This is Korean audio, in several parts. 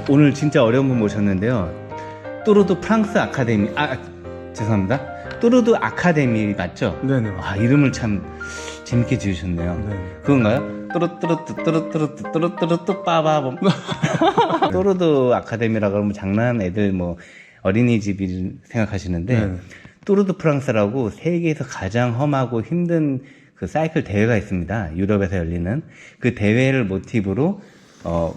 오늘 진짜 어려운 분 모셨는데요. 또르드 프랑스 아카데미, 죄송합니다. 또르드 아카데미 맞죠? 네네. 이름을 참 재밌게 지으셨네요. 네. 그건가요? 또르뚜르뚜 빠바범. 또르드 아카데미라 그러면 장난 애들 뭐 어린이집이 생각하시는데 네네. 또르드 프랑스라고 세계에서 가장 험하고 힘든 그 사이클 대회가 있습니다. 유럽에서 열리는 그 대회를 모티브로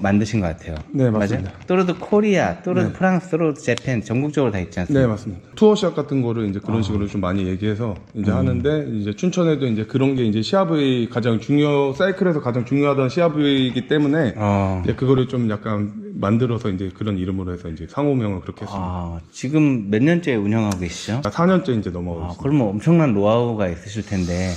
만드신 것 같아요. 네, 맞습니다. 맞아요? 또르드 코리아, 또르드 네. 프랑스, 또르드 재팬 전국적으로 다 있지 않습니까? 네, 맞습니다. 투어 시합 같은 거를 이제 그런 식으로 좀 많이 얘기해서 이제 하는데, 이제 춘천에도 이제 그런 게 이제 시합의 사이클에서 가장 중요하던 시합이기 때문에, 이제 그거를 좀 약간 만들어서 이제 그런 이름으로 해서 이제 상호명을 그렇게 했습니다. 지금 몇 년째 운영하고 계시죠? 4년째 이제 넘어가고 있습니다. 그러면 엄청난 노하우가 있으실 텐데,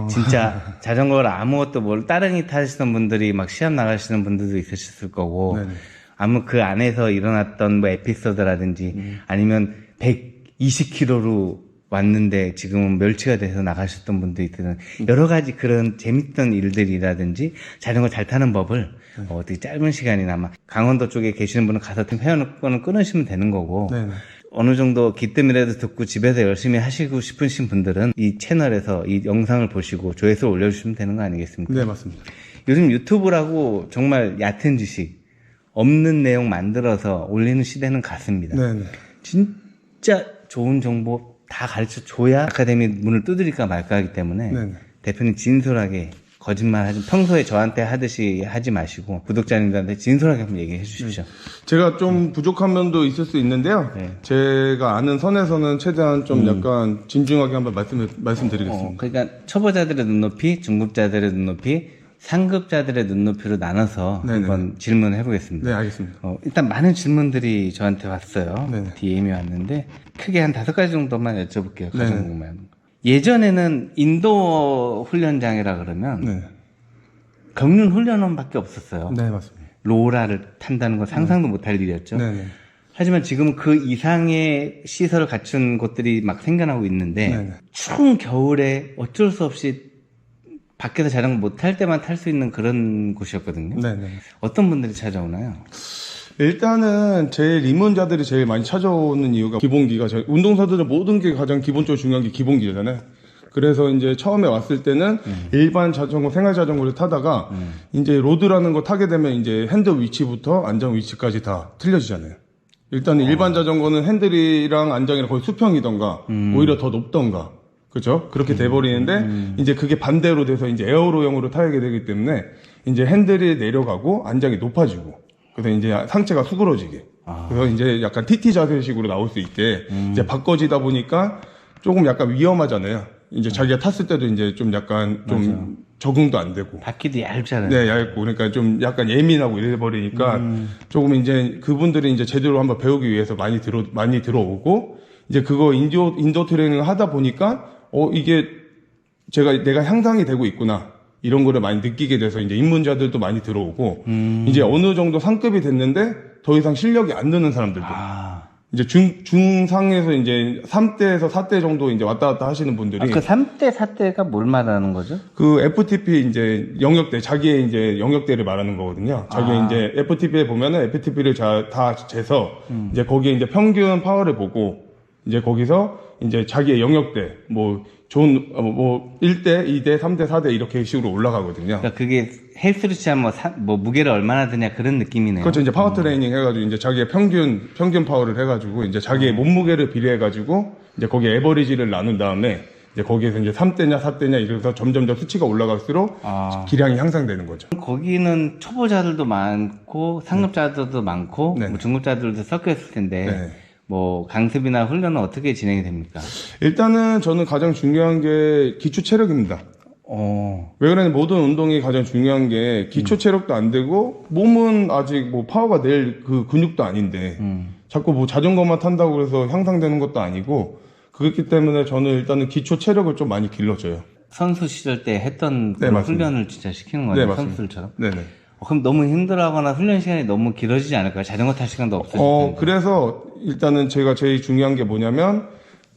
진짜 자전거를 아무것도 모르고 따릉이 타시던 분들이 막 시합 나가시는 분들도 있으셨을 거고, 네네. 아무 그 안에서 일어났던 뭐 에피소드라든지 아니면 120km로 왔는데 지금은 멸치가 돼서 나가셨던 분도 있거든. 여러 가지 그런 재밌던 일들이라든지 자전거 잘 타는 법을 어떻게 짧은 시간이나마 강원도 쪽에 계시는 분은 가서 회원권을 끊으시면 되는 거고, 네네. 어느 정도 기뜸이라도 듣고 집에서 열심히 하시고 싶으신 분들은 이 채널에서 이 영상을 보시고 조회수를 올려주시면 되는 거 아니겠습니까? 네, 맞습니다. 요즘 유튜브라고 정말 얕은 지식, 없는 내용 만들어서 올리는 시대는 같습니다. 네네. 진짜 좋은 정보 다 가르쳐 줘야 아카데미 문을 두드릴까 말까 하기 때문에 네네. 대표님 진솔하게 거짓말 하지, 평소에 저한테 하듯이 하지 마시고 구독자님들한테 진솔하게 한번 얘기해 주십시오. 제가 좀 부족한 면도 있을 수 있는데요. 네. 제가 아는 선에서는 최대한 좀 약간 진중하게 한번 말씀드리겠습니다. 그러니까 초보자들의 눈높이, 중급자들의 눈높이, 상급자들의 눈높이로 나눠서 네네. 한번 질문을 해보겠습니다. 네, 알겠습니다. 일단 많은 질문들이 저한테 왔어요. 네네. DM이 왔는데 크게 한 5가지 정도만 여쭤볼게요. 그 네네. 정도만. 예전에는 인도어 훈련장이라 그러면 네. 경륜 훈련원밖에 없었어요. 네, 맞습니다. 로라를 탄다는 건 상상도 못할 일이었죠. 네네. 하지만 지금은 그 이상의 시설을 갖춘 곳들이 막 생겨나고 있는데 네네. 추운 겨울에 어쩔 수 없이 밖에서 자전거 못 탈 때만 탈 수 있는 그런 곳이었거든요. 네네. 어떤 분들이 찾아오나요? 일단은 제일 입문자들이 제일 많이 찾아오는 이유가 기본기가 운동선수들 모든 게 가장 기본적으로 중요한 게 기본기잖아요. 그래서 이제 처음에 왔을 때는 일반 자전거, 생활 자전거를 타다가 이제 로드라는 거 타게 되면 이제 핸들 위치부터 안장 위치까지 다 틀려지잖아요. 일단 일반 자전거는 핸들이랑 안장이랑 거의 수평이던가 오히려 더 높던가. 그죠? 그렇게 돼버리는데 이제 그게 반대로 돼서 이제 에어로형으로 타게 되기 때문에 이제 핸들이 내려가고 안장이 높아지고 그래서 이제 상체가 수그러지게. 그래서 이제 약간 TT 자세식으로 나올 수 있게 이제 바꿔지다 보니까 조금 약간 위험하잖아요. 이제 자기가 탔을 때도 이제 좀 약간 좀 적응도 안 되고. 바퀴도 얇잖아요. 네, 얇고. 그러니까 좀 약간 예민하고 이래버리니까 조금 이제 그분들이 이제 제대로 한번 배우기 위해서 많이 들어오고 이제 그거 인도 트레이닝을 하다 보니까 이게 내가 향상이 되고 있구나. 이런 거를 많이 느끼게 돼서 이제 입문자들도 많이 들어오고 이제 어느 정도 상급이 됐는데 더 이상 실력이 안 느는 사람들도 이제 중상에서 이제 3대에서 4대 정도 이제 왔다 갔다 하시는 분들이 그 3대, 4대가 뭘 말하는 거죠? 그 FTP 이제 영역대 자기의 이제 영역대를 말하는 거거든요. 자기 이제 FTP에 보면은 FTP를 다 재서 이제 거기에 이제 평균 파워를 보고 이제 거기서 이제 자기의 영역대 뭐 1대, 2대, 3대, 4대 이렇게 식으로 올라가거든요. 그러니까 그게 헬스로 치면 뭐 무게를 얼마나 드냐 그런 느낌이네요. 그렇죠. 이제 파워 트레이닝 해가지고 이제 자기의 평균 파워를 해가지고 이제 자기의 몸무게를 비례해가지고 이제 거기에 에버리지를 나눈 다음에 이제 거기에서 이제 3대냐 4대냐 이래서 점점 수치가 올라갈수록 기량이 향상되는 거죠. 거기는 초보자들도 많고 상급자들도 많고 네네. 뭐 중급자들도 섞여 있을 텐데 네. 뭐 강습이나 훈련은 어떻게 진행이 됩니까? 일단은 저는 가장 중요한 게 기초 체력입니다. 왜 그러냐면 모든 운동이 가장 중요한 게 기초 체력도 안 되고 몸은 아직 뭐 파워가 낼 그 근육도 아닌데 자꾸 뭐 자전거만 탄다고 그래서 향상되는 것도 아니고 그렇기 때문에 저는 일단은 기초 체력을 좀 많이 길러줘요. 선수 시절 때 했던 네, 그런 맞습니다. 훈련을 진짜 시키는 거예요. 네, 맞습니다. 선수들처럼. 네네. 그럼 너무 힘들어하거나 훈련 시간이 너무 길어지지 않을까요? 자전거 탈 시간도 없어질 텐데. 그래서 일단은 제가 제일 중요한 게 뭐냐면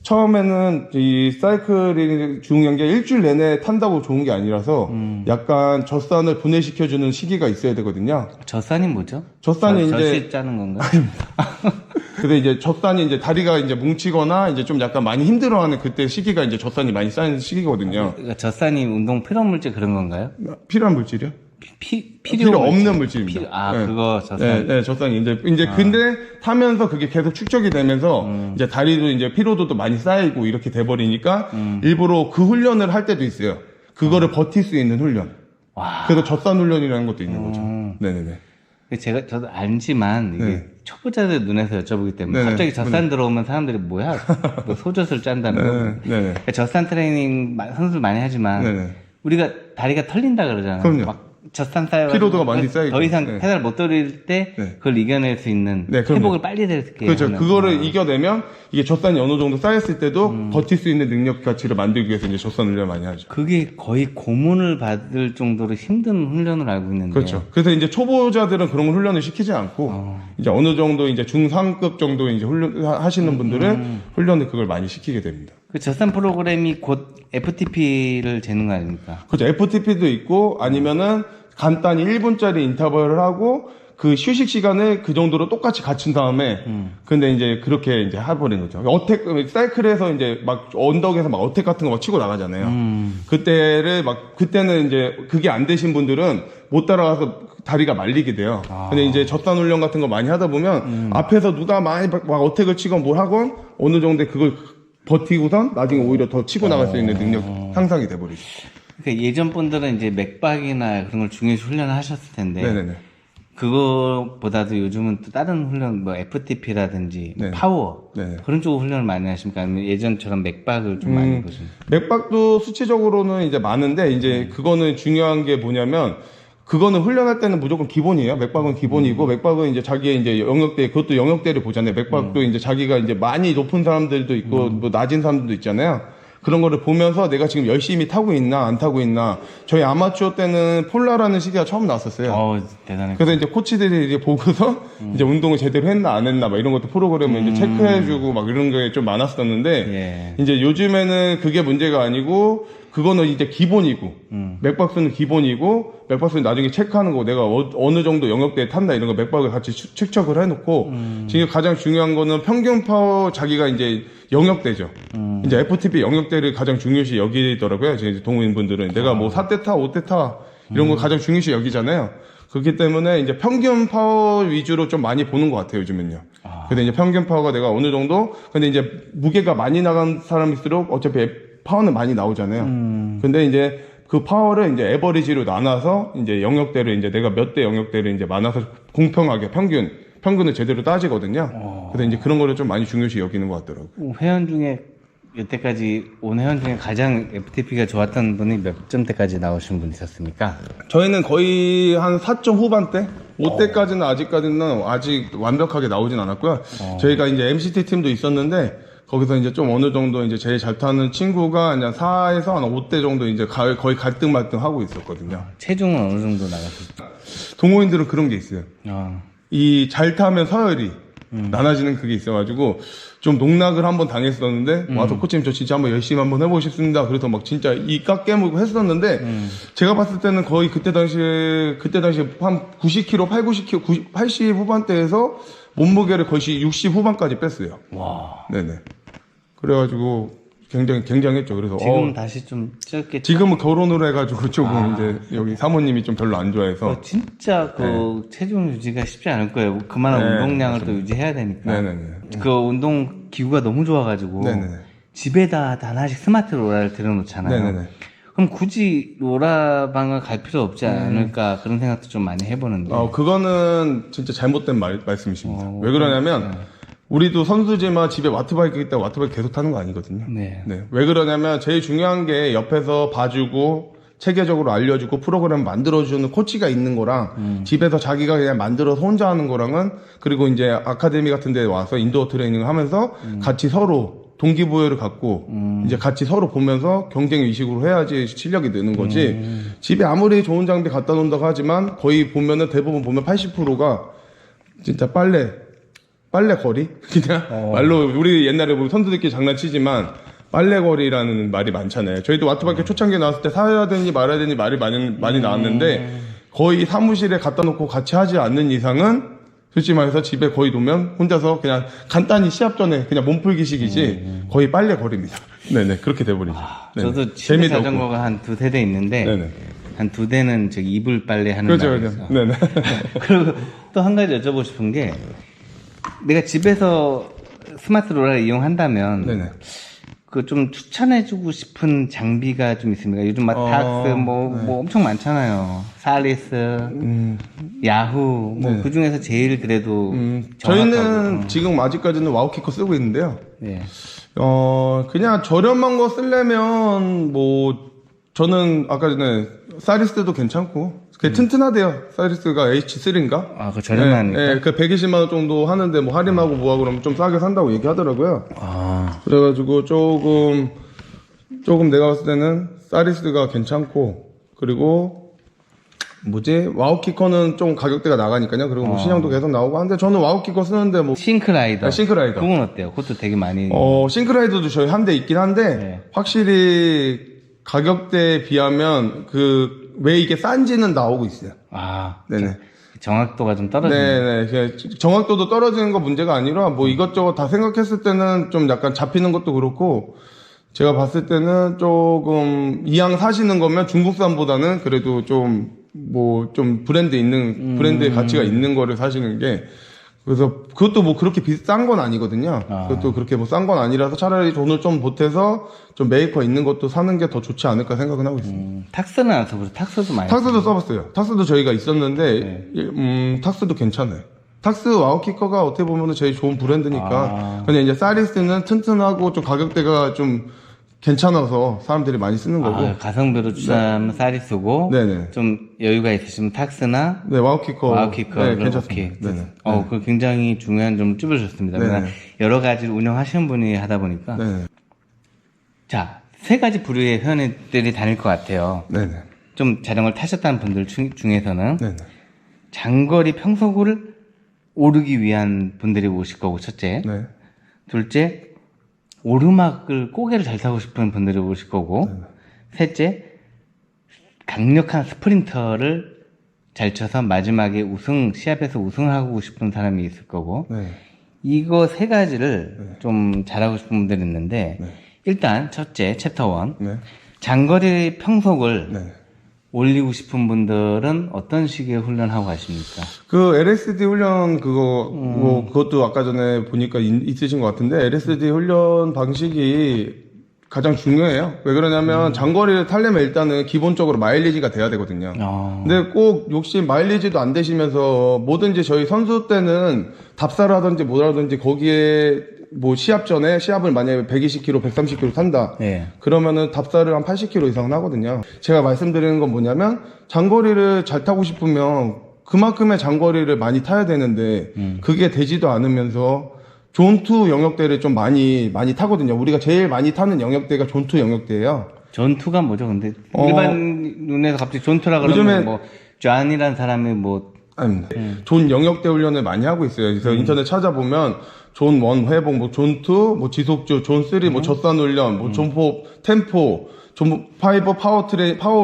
처음에는 이 사이클이 중요한 게 일주일 내내 탄다고 좋은 게 아니라서 약간 젖산을 분해시켜주는 시기가 있어야 되거든요. 젖산이 뭐죠? 젖산이 이제 젖이 짜는 건가요? 근데 이제 젖산이 이제 다리가 이제 뭉치거나 이제 좀 약간 많이 힘들어하는 그때 시기가 이제 젖산이 많이 쌓이는 시기거든요. 그러니까 젖산이 운동 필요물질 그런 건가요? 필요한 물질이요? 필요 없는 물질입니다. 네. 그거 젖산. 네, 네, 젖산이 이제 근데 타면서 그게 계속 축적이 되면서 이제 다리도 이제 피로도도 많이 쌓이고 이렇게 돼버리니까 일부러 그 훈련을 할 때도 있어요. 그거를 버틸 수 있는 훈련. 와. 그래서 젖산 훈련이라는 것도 있는 거죠. 네네네. 저도 알지만 이게 네. 초보자들 눈에서 여쭤보기 때문에 네네. 갑자기 젖산 들어오면 사람들이 뭐야? 뭐 소젖을 짠다는 거. 네네. 네네. 그러니까 젖산 트레이닝 선수들 많이 하지만 네네. 우리가 다리가 털린다 그러잖아요. 그럼요. 막 젖산 쌓여 피로도가 많이 쌓이고. 더 이상 네. 페달 못 돌릴 때 네. 그걸 이겨낼 수 있는 네, 그럼요. 회복을 빨리 될 수 있게 그렇죠. 하는. 그거를 이겨내면 이게 젖산이 어느 정도 쌓였을 때도 버틸 수 있는 능력 가치를 만들기 위해서 이제 젖산 훈련을 많이 하죠. 그게 거의 고문을 받을 정도로 힘든 훈련을 알고 있는데. 그렇죠. 그래서 이제 초보자들은 그런 훈련을 시키지 않고 이제 어느 정도 이제 중상급 정도 이제 훈련 하시는 분들은 훈련을 그걸 많이 시키게 됩니다. 그 젖산 프로그램이 곧 FTP를 재는 거 아닙니까? 그렇죠. FTP도 있고 아니면은 간단히 1분짜리 인터벌을 하고 그 휴식 시간을 그 정도로 똑같이 갖춘 다음에 근데 이제 그렇게 이제 해버린 거죠. 어택 사이클에서 이제 막 언덕에서 막 어택 같은 거 막 치고 나가잖아요. 그때는 이제 그게 안 되신 분들은 못 따라가서 다리가 말리게 돼요. 근데 이제 젖산 훈련 같은 거 많이 하다 보면 앞에서 누가 많이 막 어택을 치건 뭘 하건 어느 정도 그걸 버티고선 나중에 오히려 더 치고 나갈 수 있는 능력 향상이 돼버리죠. 그러니까 예전 분들은 이제 맥박이나 그런 걸 중요시 훈련을 하셨을 텐데. 네네네. 그거보다도 요즘은 또 다른 훈련, 뭐 FTP라든지 네. 파워 네. 그런 쪽으로 훈련을 많이 하십니까? 아니면 예전처럼 맥박을 좀 많이 보십니까? 맥박도 수치적으로는 이제 많은데 이제 그거는 중요한 게 뭐냐면 그거는 훈련할 때는 무조건 기본이에요. 맥박은 기본이고 맥박은 이제 자기의 이제 영역대 그것도 영역대를 보잖아요. 맥박도 이제 자기가 이제 많이 높은 사람들도 있고 뭐 낮은 사람들도 있잖아요. 그런 거를 보면서 내가 지금 열심히 타고 있나 안 타고 있나. 저희 아마추어 때는 폴라라는 시기가 처음 나왔었어요. 대단해. 그래서 이제 코치들이 이제 보고서 이제 운동을 제대로 했나 안 했나 막 이런 것도 프로그램을 이제 체크해주고 막 이런 게 좀 많았었는데 예. 이제 요즘에는 그게 문제가 아니고 그거는 이제 기본이고 맥박수는 기본이고 맥박수는 나중에 체크하는 거 내가 어느 정도 영역대에 탔나 이런 거 맥박을 같이 측정을 해놓고 지금 가장 중요한 거는 평균 파워 자기가 이제 영역대죠. 이제 FTP 영역대를 가장 중요시 여기더라고요. 이제 동호인분들은 내가 뭐 4대 타, 5대 타 이런 거 가장 중요시 여기잖아요. 그렇기 때문에 이제 평균 파워 위주로 좀 많이 보는 것 같아요, 요즘은요. 근데 이제 평균 파워가 내가 어느 정도, 근데 이제 무게가 많이 나간 사람일수록 어차피 파워는 많이 나오잖아요. 근데 이제 그 파워를 이제 에버리지로 나눠서 이제 영역대를 이제 내가 몇 대 영역대를 이제 나눠서 공평하게 평균을 제대로 따지거든요. 그래서 이제 그런 거를 좀 많이 중요시 여기는 것 같더라고요. 회원 중에 여태까지 온 회원 중에 가장 FTP가 좋았던 분이 몇 점대까지 나오신 분 있었습니까? 저희는 거의 한 4점 후반대? 5대까지는 아직까지는 아직 완벽하게 나오진 않았고요. 저희가 이제 MCT 팀도 있었는데 거기서 이제 좀 어느 정도 이제 제일 잘 타는 친구가 그냥 4에서 한 5대 정도 이제 거의 갈등말등 하고 있었거든요. 체중은 어느 정도 나갔을까? 동호인들은 그런 게 있어요. 이 잘 타면 서열이 나눠지는 그게 있어가지고 좀 농락을 한번 당했었는데 와서 코치님 저 진짜 한번 열심히 한번 해보고 싶습니다. 그래서 막 진짜 이까 깨물고 했었는데 제가 봤을 때는 거의 그때 당시에 한 90kg, 90kg, 80 후반대에서 몸무게를 거의 60 후반까지 뺐어요. 와. 네네. 그래가지고 굉장했죠. 그래서 지금 다시 좀 쪘겠죠? 지금은 결혼을 해가지고 조금 이제 여기 사모님이 좀 별로 안 좋아해서 진짜 그 체중 유지가 쉽지 않을 거예요. 그만한 네, 운동량을 또 유지해야 되니까. 네네네. 그 운동 기구가 너무 좋아가지고 네네네. 집에다 하나씩 스마트 로라를 들여놓잖아요. 네네네. 그럼 굳이 로라방을 갈 필요 없지 않을까 그런 생각도 좀 많이 해보는데. 그거는 진짜 잘못된 말씀이십니다. 왜 그러냐면 우리도 선수지만 집에 와트바이크 있다고 와트바이크 계속 타는 거 아니거든요. 네. 왜 그러냐면 제일 중요한 게 옆에서 봐주고 체계적으로 알려주고 프로그램 만들어주는 코치가 있는 거랑 집에서 자기가 그냥 만들어서 혼자 하는 거랑은 그리고 이제 아카데미 같은 데 와서 인도어 트레이닝을 하면서 같이 서로 동기부여를 갖고 이제 같이 서로 보면서 경쟁 의식으로 해야지 실력이 느는 거지. 집에 아무리 좋은 장비 갖다 놓는다고 하지만 거의 보면은 대부분 보면 80%가 진짜 빨래 빨래거리? 그냥 말로 우리 옛날에 우리 선수들끼리 장난치지만 빨래거리라는 말이 많잖아요. 저희도 와트밖에 초창기에 나왔을 때 사야 되니 말아야 되니 말이 많이 나왔는데 거의 사무실에 갖다 놓고 같이 하지 않는 이상은 솔직히 말해서 집에 거의 놓으면 혼자서 그냥 간단히 시합 전에 그냥 몸풀기식이지 거의 빨래거리입니다. 네네 그렇게 돼버리죠. 네네. 저도 집에 재미도 자전거가 한 2-3대 있는데 네네. 한 2대는 저기 이불 빨래 하는 그렇죠, 날이 그렇죠. 있어. 네네. 그리고 또 한 가지 여쭤보고 싶은 게 내가 집에서 스마트 로라를 이용한다면 네네. 그 좀 추천해주고 싶은 장비가 좀 있습니까? 요즘 막 닥스 뭐 엄청 많잖아요. 살리스, 야후 뭐 네. 그 중에서 제일 그래도 저희는 정확하고, 지금 아직까지는 와우키커 쓰고 있는데요. 예. 그냥 저렴한 거 쓰려면 뭐 저는 아까 전에 사리스도 괜찮고 그게 튼튼하대요. 사리스가 H3인가? 아, 그 저렴하니까? 네, 그 120만 원 정도 하는데 뭐 할인하고 뭐하고 그러면 좀 싸게 산다고 얘기하더라고요. 아, 그래가지고 조금 내가 봤을 때는 사리스가 괜찮고 그리고 뭐지 와우키커는 좀 가격대가 나가니까요. 그리고 뭐 신형도 계속 나오고 한데 저는 와우키커 쓰는데 뭐 싱크라이더. 싱크라이더. 그건 어때요? 그것도 되게 많이. 싱크라이더도 저희 한 대 있긴 한데 네. 확실히 가격대에 비하면 그 왜 이게 싼지는 나오고 있어요. 아, 네네. 정확도가 좀 떨어지네. 네네. 그냥 정확도도 떨어지는 거 문제가 아니라 뭐 이것저것 다 생각했을 때는 좀 약간 잡히는 것도 그렇고 제가 봤을 때는 조금 이왕 사시는 거면 중국산보다는 그래도 좀 뭐 좀 브랜드의 가치가 있는 거를 사시는 게 그래서 그것도 뭐 그렇게 비싼 건 아니거든요. 그것도 그렇게 뭐 싼 건 아니라서 차라리 돈을 좀 보태서 좀 메이커 있는 것도 사는 게 더 좋지 않을까 생각은 하고 있습니다. 탁스는 안 써보세요. 탁스도 많이. 탁스도 써봤어요. 탁스도 저희가 있었는데, 탁스도 괜찮아요. 탁스 와우키커가 어떻게 보면 제일 좋은 브랜드니까. 근데 이제 사리스는 튼튼하고 좀 가격대가 좀 괜찮아서 사람들이 많이 쓰는 거고. 가성비로 추천하면 사리스고, 네네. 좀 여유가 있으시면 탁스나 네, 와우키커. 네, 괜찮습니다. 네네. 그 굉장히 중요한 점을 찝어주셨습니다. 네네. 그러니까 여러 가지를 운영하시는 분이 하다 보니까. 네네. 자, 3가지 부류의 회원들이 다닐 것 같아요. 네네. 좀 자전거를 타셨다는 분들 중에서는 네네. 장거리 평속을 오르기 위한 분들이 오실 거고, 첫째. 네. 둘째, 오르막을 고개를 잘 타고 싶은 분들이 오실 거고, 셋째, 강력한 스프린터를 잘 쳐서 마지막에 시합에서 우승하고 싶은 사람이 있을 거고, 네. 이거 3가지를 좀 잘하고 싶은 분들이 있는데, 네. 일단 첫째, 챕터 1. 네. 장거리 평속을 네. 올리고 싶은 분들은 어떤 식의 훈련하고 가십니까? 그 LSD 훈련 뭐 그것도 아까 전에 보니까 있으신 것 같은데 LSD 훈련 방식이 가장 중요해요. 왜 그러냐면 장거리를 타려면 일단은 기본적으로 마일리지가 돼야 되거든요. 근데 꼭 욕심 마일리지도 안 되시면서 뭐든지 저희 선수 때는 답사를 하든지 뭐라든지 거기에 뭐 시합 전에 시합을 만약에 120km, 130km 탄다. 네. 그러면은 답사를 한 80km 이상은 하거든요. 제가 말씀드리는 건 뭐냐면 장거리를 잘 타고 싶으면 그만큼의 장거리를 많이 타야 되는데 그게 되지도 않으면서 존2 영역대를 좀 많이 타거든요. 우리가 제일 많이 타는 영역대가 존2 영역대예요. 존투가 뭐죠? 근데 일반 눈에서 갑자기 존투라 그러면 요즘에 뭐 존이라는 사람이 뭐 아닙니다. 존 영역대 훈련을 많이 하고 있어요. 그래서 인터넷 찾아보면 존 1 회복, 뭐 존 2, 뭐 지속주, 존 3, 뭐 젖산 훈련, 뭐 존 4 템포, 존 5 파워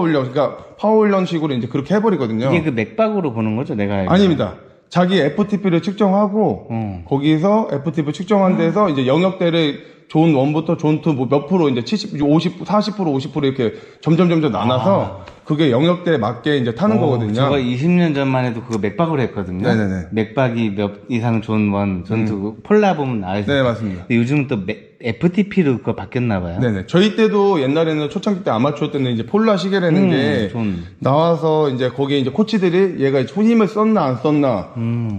훈련, 그러니까 파워 훈련식으로 이제 그렇게 해버리거든요. 이게 그 맥박으로 보는 거죠, 내가 알기로. 아닙니다. 자기 FTP를 측정하고 거기서 FTP 측정한 데서 이제 영역대를 존 1부터 존 2 뭐 몇 프로 이제 70, 50, 40%, 50% 이렇게 점점 나눠서 그게 영역대에 맞게 이제 타는 거거든요. 제가 20년 전만 해도 그거 맥박으로 했거든요. 네네네. 맥박이 몇 이상 존 1, 존 2, 폴라 보면 나와있어요. 네, 맞습니다. 근데 요즘은 또 FTP로 그거 바뀌었나봐요. 네네. 저희 때도 옛날에는 초창기 때 아마추어 때는 이제 폴라 시계라는 게 나와서 이제 거기에 이제 코치들이 얘가 힘을 썼나 안 썼나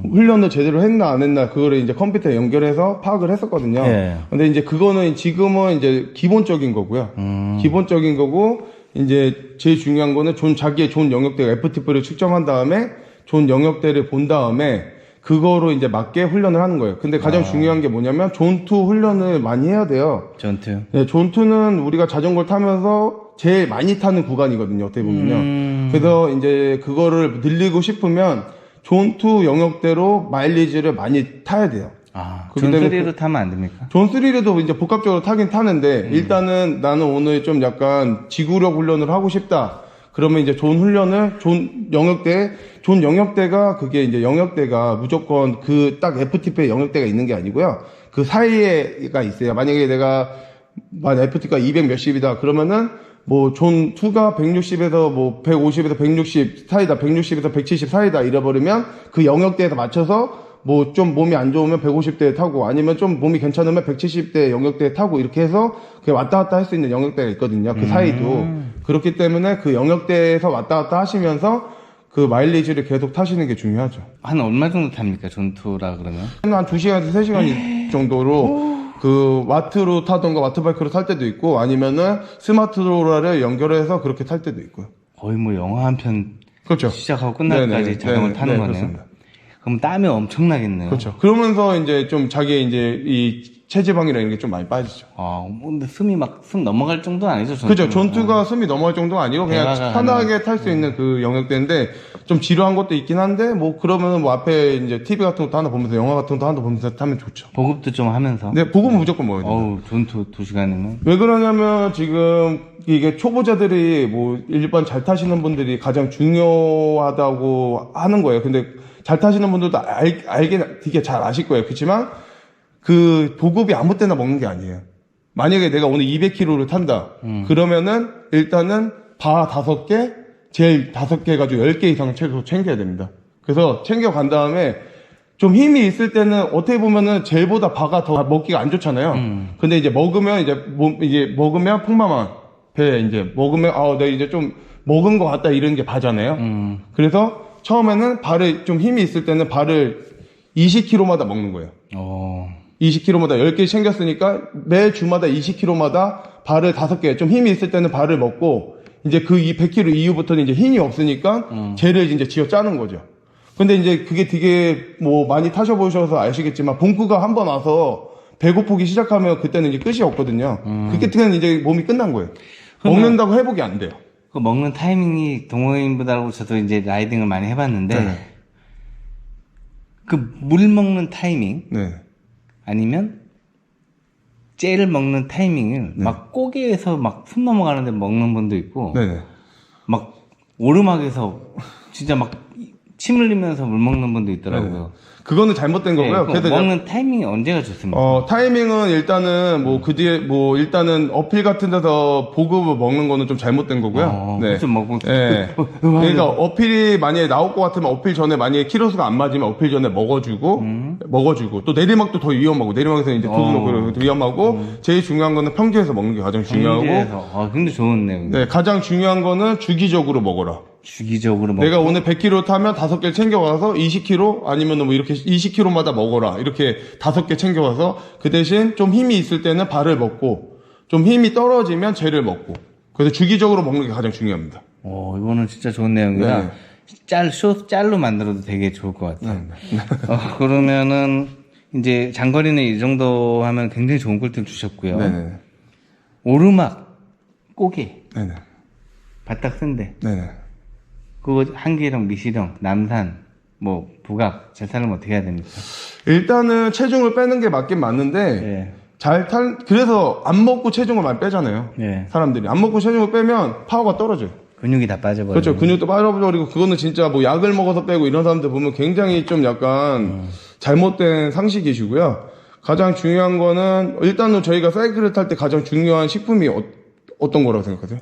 훈련을 제대로 했나 안 했나 그거를 이제 컴퓨터에 연결해서 파악을 했었거든요. 네. 근데 이제 그거는 지금은 이제 기본적인 거고요. 기본적인 거고 이제 제일 중요한 거는 자기의 존 영역대가 FTP를 측정한 다음에 존 영역대를 본 다음에 그거로 이제 맞게 훈련을 하는 거예요. 근데 가장 중요한 게 뭐냐면 존2 훈련을 많이 해야 돼요. 존2. 네, 존2는 우리가 자전거를 타면서 제일 많이 타는 구간이거든요. 어떻게 보면요. 그래서 이제 그거를 늘리고 싶으면 존2 영역대로 마일리지를 많이 타야 돼요. 아, 그렇기 때문에 존3로 타면 안 됩니까? 존3도 이제 복합적으로 타긴 타는데, 일단은 나는 오늘 좀 약간 지구력 훈련을 하고 싶다. 그러면 이제 존 영역대가 그게 이제 영역대가 무조건 그 딱 FTP에 영역대가 있는 게 아니고요. 그 사이에가 있어요. 만약에 내가 FT가 200 몇십이다. 그러면은 뭐 존 2가 160에서 뭐 150에서 160 사이다. 160에서 170 사이다. 이래버리면 그 영역대에서 맞춰서 뭐 좀 몸이 안 좋으면 150대에 타고 아니면 좀 몸이 괜찮으면 170대 영역대에 타고 이렇게 해서 그냥 왔다 갔다 할 수 있는 영역대가 있거든요. 그 사이도. 그렇기 때문에 그 영역대에서 왔다 갔다 하시면서 그 마일리지를 계속 타시는 게 중요하죠. 한 얼마 정도 탑니까? 존2라 그러면? 한 2시간에서 3시간 정도로 그 와트로 타던가 와트바이크로 탈 때도 있고 아니면은 스마트로라를 연결해서 그렇게 탈 때도 있고요. 거의 뭐 영화 한 편 그렇죠. 시작하고 끝날 네네. 때까지 자전거를 네네. 타는 네, 거네요. 그렇습니다. 그럼 땀이 엄청나겠네요. 그렇죠. 그러면서 이제 좀 자기의 이제 이 체지방이나 이런 게 좀 많이 빠지죠. 아, 뭐 근데 숨 넘어갈 정도는 아니죠, 존2는. 그죠. 존투가 숨이 넘어갈 정도가 아니고 그냥 대화가 편하게 탈 수 있는 그 영역대인데 좀 지루한 것도 있긴 한데 뭐 그러면은 뭐 앞에 이제 TV 같은 것도 하나 보면서 영화 같은 것도 하나 보면서 타면 좋죠. 보급도 좀 하면서. 네, 보급은 무조건 먹어야 돼요. 어우, 존2 2시간이면. 왜 그러냐면 지금 이게 초보자들이 뭐 일반 잘 타시는 분들이 가장 중요하다고 하는 거예요. 근데 잘 타시는 분들도 알긴 되게 잘 아실 거예요. 그렇지만 그 보급이 아무 때나 먹는 게 아니에요. 만약에 내가 오늘 200km를 탄다. 그러면은 일단은 바 5개, 젤 5개 가지고 10개 이상 최소 챙겨야 됩니다. 그래서 챙겨간 다음에 좀 힘이 있을 때는 어떻게 보면은 젤보다 바가 더 먹기가 안 좋잖아요. 근데 이제 먹으면 이제 먹으면 풍마만 배 이제 먹으면 내가 이제 좀 먹은 것 같다 이런 게 바잖아요. 그래서 처음에는 발을 좀 힘이 있을 때는 발을 20km마다 먹는 거예요. 20km마다 10개 챙겼으니까 매 주마다 20km마다 발을 5개, 좀 힘이 있을 때는 발을 먹고, 이제 그 100km 이후부터는 이제 힘이 없으니까, 젤을 이제 쥐어 짜는 거죠. 근데 이제 그게 되게 뭐 많이 타셔보셔서 아시겠지만, 봉크가 한번 와서 배고프기 시작하면 그때는 이제 끝이 없거든요. 그때는 이제 몸이 끝난 거예요. 먹는다고 회복이 안 돼요. 그 먹는 타이밍이 동호인보다고 저도 이제 라이딩을 많이 해봤는데, 네. 그 물 먹는 타이밍, 네. 아니면 젤을 먹는 타이밍을 네. 막 꼬개에서 막 숨 넘어가는데 먹는 분도 있고 네네. 막 오르막에서 진짜 막 침 흘리면서 물 먹는 분도 있더라고요. 그거는 잘못된 거고요. 그래서 먹는 타이밍이 언제가 좋습니까? 타이밍은 일단은 뭐 그 뒤에 뭐 일단은 어필 같은 데서 보급을 먹는 거는 좀 잘못된 거고요. 네. 좀 먹고 네. 그러니까 어필이 만약에 나올 것 같으면 어필 전에 만약에 키로수가 안 맞으면 어필 전에 먹어주고 또 내리막도 더 위험하고 내리막에서 이제 도둑 위험하고 제일 중요한 거는 평지에서 먹는 게 가장 중요하고 평지에서. 근데 좋은데요. 네, 가장 중요한 거는 주기적으로 먹어라. 주기적으로 먹고 내가 오늘 100km 타면 5개 챙겨와서 20km 아니면 뭐 이렇게 20km마다 먹어라. 이렇게 5개 챙겨와서 그 대신 좀 힘이 있을 때는 발을 먹고 좀 힘이 떨어지면 젤을 먹고 그래서 주기적으로 먹는 게 가장 중요합니다. 이거는 진짜 좋은 내용이라 짤로 만들어도 되게 좋을 것 같아요. 그러면은 이제 장거리는 이 정도 하면 굉장히 좋은 꿀팁 주셨고요. 네네. 오르막, 꼬개, 네네. 바닥 쓴데 네네. 그거 한계령, 미시령, 남산, 뭐 북악 잘 타려면 어떻게 해야 됩니까? 일단은 체중을 빼는 게 맞긴 맞는데 네. 그래서 안 먹고 체중을 많이 빼잖아요. 네. 사람들이 안 먹고 체중을 빼면 파워가 떨어져요. 근육이 다 빠져버리고. 그렇죠. 근육도 빠져버리고 그거는 진짜 뭐 약을 먹어서 빼고 이런 사람들 보면 굉장히 좀 약간 잘못된 상식이시고요. 가장 중요한 거는 일단은 저희가 사이클을 탈 때 가장 중요한 식품이 어떤 거라고 생각하세요?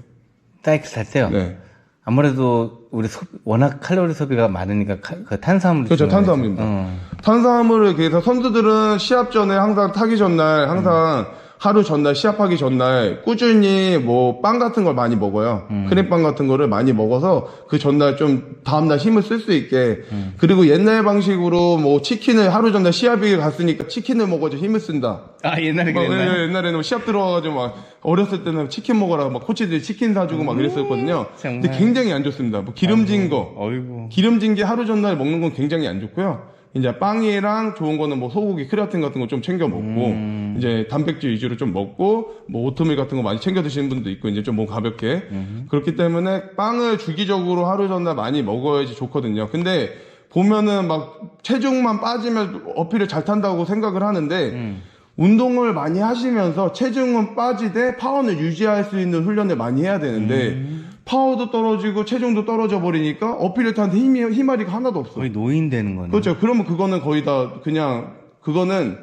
사이클 탈 때요? 네. 아무래도 우리 워낙 칼로리 소비가 많으니까 그 탄수화물. 그렇죠. 탄수화물입니다. 탄수화물을 그래서 선수들은 시합 전에 항상 타기 전날 항상 하루 전날 시합하기 전날 꾸준히 뭐 빵 같은 걸 많이 먹어요. 크림빵 같은 거를 많이 먹어서 그 전날 좀 다음날 힘을 쓸 수 있게 그리고 옛날 방식으로 뭐 치킨을 하루 전날 시합이 갔으니까 치킨을 먹어야지 힘을 쓴다. 옛날에 그랬나요? 옛날에는 뭐 시합 들어가가지고 막 어렸을 때는 치킨 먹어라 막 코치들이 치킨 사주고 막 이랬었거든요. 정말. 근데 굉장히 안 좋습니다. 뭐 기름진 거. 어이구. 기름진 게 하루 전날 먹는 건 굉장히 안 좋고요. 이제 빵이랑 좋은 거는 뭐 소고기, 크레아틴 같은 거 좀 챙겨 먹고 이제 단백질 위주로 좀 먹고 뭐 오트밀 같은 거 많이 챙겨 드시는 분도 있고 이제 좀 몸 가볍게 그렇기 때문에 빵을 주기적으로 하루 전날 많이 먹어야지 좋거든요. 근데 보면은 막 체중만 빠지면 어필을 잘 탄다고 생각을 하는데 운동을 많이 하시면서 체중은 빠지되 파워는 유지할 수 있는 훈련을 많이 해야 되는데 파워도 떨어지고 체중도 떨어져 버리니까 어필을 타는데 힘마리가 하나도 없어. 거의 노인 되는 거네. 그렇죠. 그러면 그거는 거의 다 그냥 그거는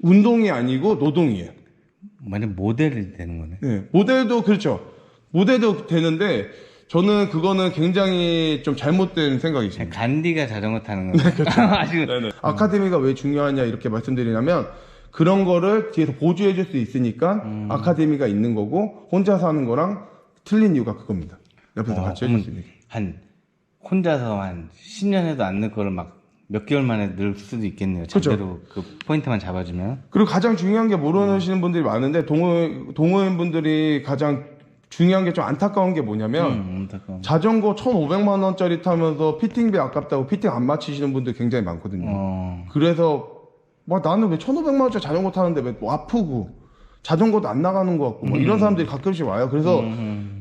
운동이 아니고 노동이에요. 완전 모델이 되는 거네. 네. 모델도 그렇죠. 모델도 되는데 저는 그거는 굉장히 좀 잘못된 생각이십니다. 간디가 자전거 타는 거네. 아직 아카데미가 왜 중요하냐 이렇게 말씀드리냐면 그런 거를 뒤에서 보조해 줄 수 있으니까 아카데미가 있는 거고 혼자서 하는 거랑 틀린 이유가 그겁니다. 옆에서 같이 해줄 수 있는. 한 혼자서 한 10년 해도 안 늘 거를 막 몇 개월 만에 늘 수도 있겠네요. 제대로 그 포인트만 잡아주면. 그리고 가장 중요한 게 모르시는 분들이 많은데 동호인분들이 가장 중요한 게 좀 안타까운 게 뭐냐면 안타까워. 자전거 1,500만 원짜리 타면서 피팅비 아깝다고 피팅 안 맞히시는 분들 굉장히 많거든요. 그래서 막 나는 왜 1,500만 원짜리 자전거 타는데 왜 뭐 아프고 자전거도 안 나가는 것 같고 뭐 이런 사람들이 가끔씩 와요. 그래서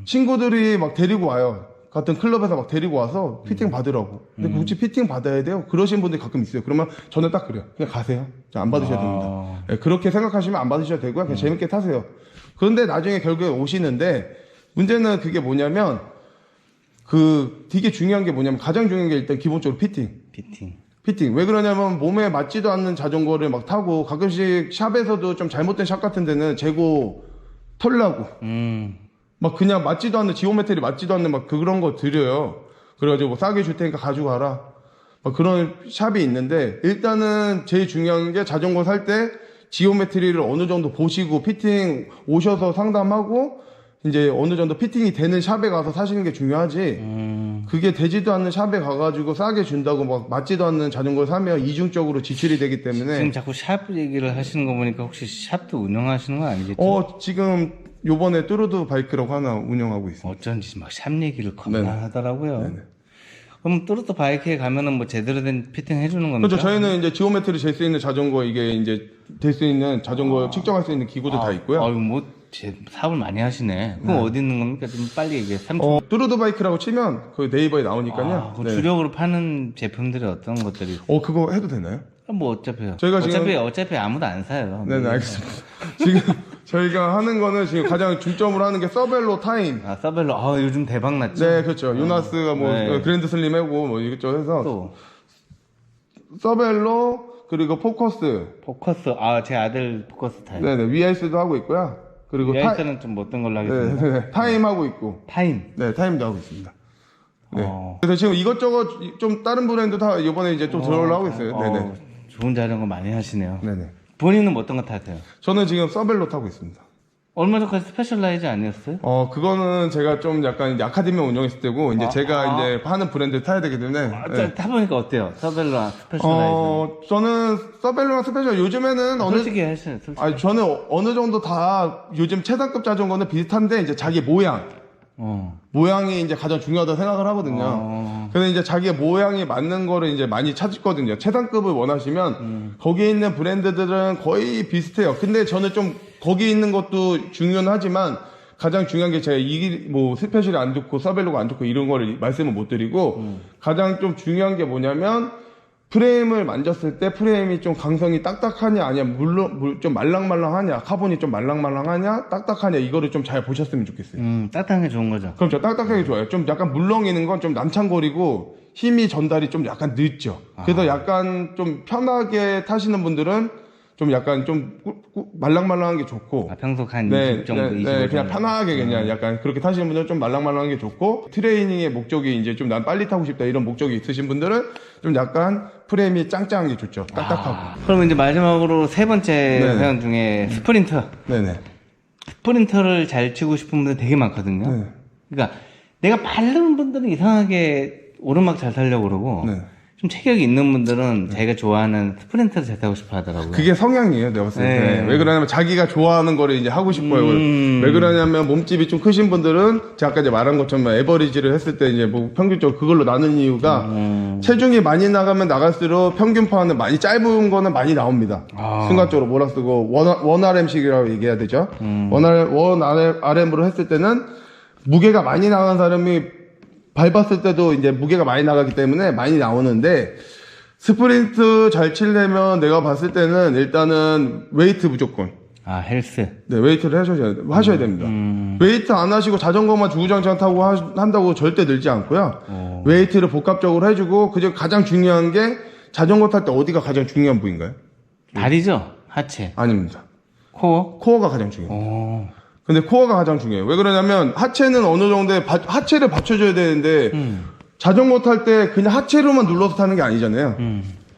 친구들이 막 데리고 와요. 같은 클럽에서 막 데리고 와서 피팅 받으라고. 근데 굳이 피팅 받아야 돼요? 그러신 분들이 가끔 있어요. 그러면 저는 딱 그래요. 그냥 가세요. 안 받으셔도 됩니다. 네, 그렇게 생각하시면 안 받으셔도 되고요. 그냥 재밌게 타세요. 그런데 나중에 결국에 오시는데 문제는 그게 뭐냐면 그 되게 중요한 게 뭐냐면 가장 중요한 게 일단 기본적으로 피팅. 왜 그러냐면 몸에 맞지도 않는 자전거를 막 타고 가끔씩 샵에서도 좀 잘못된 샵 같은 데는 재고 털라고. 막 그냥 맞지도 않는 지오메트리 맞지도 않는 막 그런 거 드려요. 그래가지고 뭐 싸게 줄 테니까 가져가라. 막 그런 샵이 있는데 일단은 제일 중요한 게 자전거 살 때 지오메트리를 어느 정도 보시고 피팅 오셔서 상담하고 이제 어느 정도 피팅이 되는 샵에 가서 사시는 게 중요하지. 그게 되지도 않는 샵에 가가지고 싸게 준다고 막 맞지도 않는 자전거 사면 이중적으로 지출이 되기 때문에. 지금 자꾸 샵 얘기를 하시는 거 보니까 혹시 샵도 운영하시는 건 아니겠죠? 지금 요번에 뚜루드 바이크라고 하나 운영하고 있습니다. 어쩐지 막 샵 얘기를 겁나 네네. 하더라고요. 네네. 그럼 뚜루드 바이크에 가면은 뭐 제대로 된 피팅 해주는 겁니까? 그렇죠. 저희는 이제 지오메트리 잴 수 있는 자전거 이게 이제 될 수 있는 자전거 측정할 수 있는 기구도 다 있고요. 아유 뭐 사업을 많이 하시네. 그럼 어디 있는 겁니까? 좀 빨리 얘기해. 뚜루드 바이크라고 치면 그 네이버에 나오니까요. 그 주력으로 파는 제품들이 어떤 것들이? 그거 해도 되나요? 뭐 어차피요. 저희가 지금- 어차피 아무도 안 사요. 네네, 알겠습니다. 지금 저희가 하는 거는 지금 가장 중점으로 하는 게 서벨로 타임. 서벨로 요즘 대박 났죠. 네, 그렇죠. 요나스가 뭐 네. 그랜드 슬림 하고 뭐 이것저것 해서 또 서벨로 그리고 포커스. 포커스. 제 아들 포커스 타요. 네네, VS도 하고 있고요. 그리고 위아이스는 좀 어떤 걸로 하겠습니다. 네, 타임 하고 있고. 타임. 네, 타임도 하고 있습니다. 네. 어. 그래서 지금 이것저것 좀 다른 브랜드 다 이번에 이제 좀 들어오려고 하고 있어요. 네네. 좋은 자전거 많이 하시네요. 네네. 본인은 어떤 거 타세요? 저는 지금 서벨로 타고 있습니다. 얼마 전까지 스페셜라이즈 아니었어요? 그거는 제가 좀 약간 이제 아카데미 운영했을 때고, 이제 제가 이제 하는 브랜드 타야 되기 때문에. 네. 타보니까 어때요? 서벨로랑 스페셜라이즈. 저는 서벨로랑 스페셜 요즘에는 솔직히 하시네. 솔직히. 저는 어느 정도 다 요즘 최단급 자전거는 비슷한데, 이제 자기 모양이 이제 가장 중요하다고 생각을 하거든요. 그래서 이제 자기의 모양이 맞는 거를 이제 많이 찾거든요. 최단급을 원하시면 거기에 있는 브랜드들은 거의 비슷해요. 근데 저는 좀 거기 있는 것도 중요는 하지만 가장 중요한 게 제가 뭐 스페셜이 안 좋고 서벨로가 안 좋고 이런 거를 말씀을 못 드리고 가장 좀 중요한 게 뭐냐면 프레임을 만졌을 때 프레임이 좀 강성이 딱딱하냐 아니야 물론 좀 말랑말랑하냐 카본이 좀 말랑말랑하냐 딱딱하냐 이거를 좀 잘 보셨으면 좋겠어요. 따뜻한 게 좋은 거죠. 그렇죠. 딱딱하게 좋아요. 좀 약간 물렁이는 건 좀 난창거리고 힘이 전달이 좀 약간 늦죠. 그래서 약간 좀 편하게 타시는 분들은 좀 약간 좀 말랑말랑한 게 좋고 평소 한 20 정도 25 그냥 정도. 편하게 그냥 약간 그렇게 타시는 분들은 좀 말랑말랑한 게 좋고 트레이닝의 목적이 이제 좀 난 빨리 타고 싶다 이런 목적이 있으신 분들은 좀 약간 프레임이 짱짱한 게 좋죠. 딱딱하고. 그럼 이제 마지막으로 세 번째 네네. 회원 중에 스프린터. 네네. 스프린터를 잘 치고 싶은 분들 되게 많거든요. 네. 그러니까 내가 바른 분들은 이상하게 오르막 잘 타려고 그러고 네. 좀 체격이 있는 분들은 자기가 좋아하는 스프린터를 잘 타고 싶어 하더라고요. 그게 성향이에요, 내가 봤을 때. 네. 왜 그러냐면 자기가 좋아하는 거를 이제 하고 싶어요. 왜 그러냐면 몸집이 좀 크신 분들은 제가 아까 이제 말한 것처럼 에버리지를 했을 때 이제 뭐 평균적으로 그걸로 나눈 이유가 체중이 많이 나가면 나갈수록 평균파는 많이 짧은 거는 많이 나옵니다. 순간적으로 몰아 쓰고 원 RM식이라고 얘기해야 되죠. 원 RM으로 했을 때는 무게가 많이 나간 사람이 밟았을 때도 이제 무게가 많이 나가기 때문에 많이 나오는데, 스프린트 잘 치려면 내가 봤을 때는 일단은 웨이트 무조건. 아, 헬스. 네, 웨이트를 하셔야 됩니다. 웨이트 안 하시고 자전거만 주구장창 타고 한다고 절대 늘지 않고요. 웨이트를 복합적으로 해주고, 그중 가장 중요한 게 자전거 탈 때 어디가 가장 중요한 부위인가요? 다리죠? 하체. 아닙니다. 코어? 코어가 가장 중요해요. 오. 근데 코어가 가장 중요해요. 왜 그러냐면 하체는 어느 정도의 하체를 받쳐줘야 되는데 자전거 탈 때 그냥 하체로만 눌러서 타는 게 아니잖아요.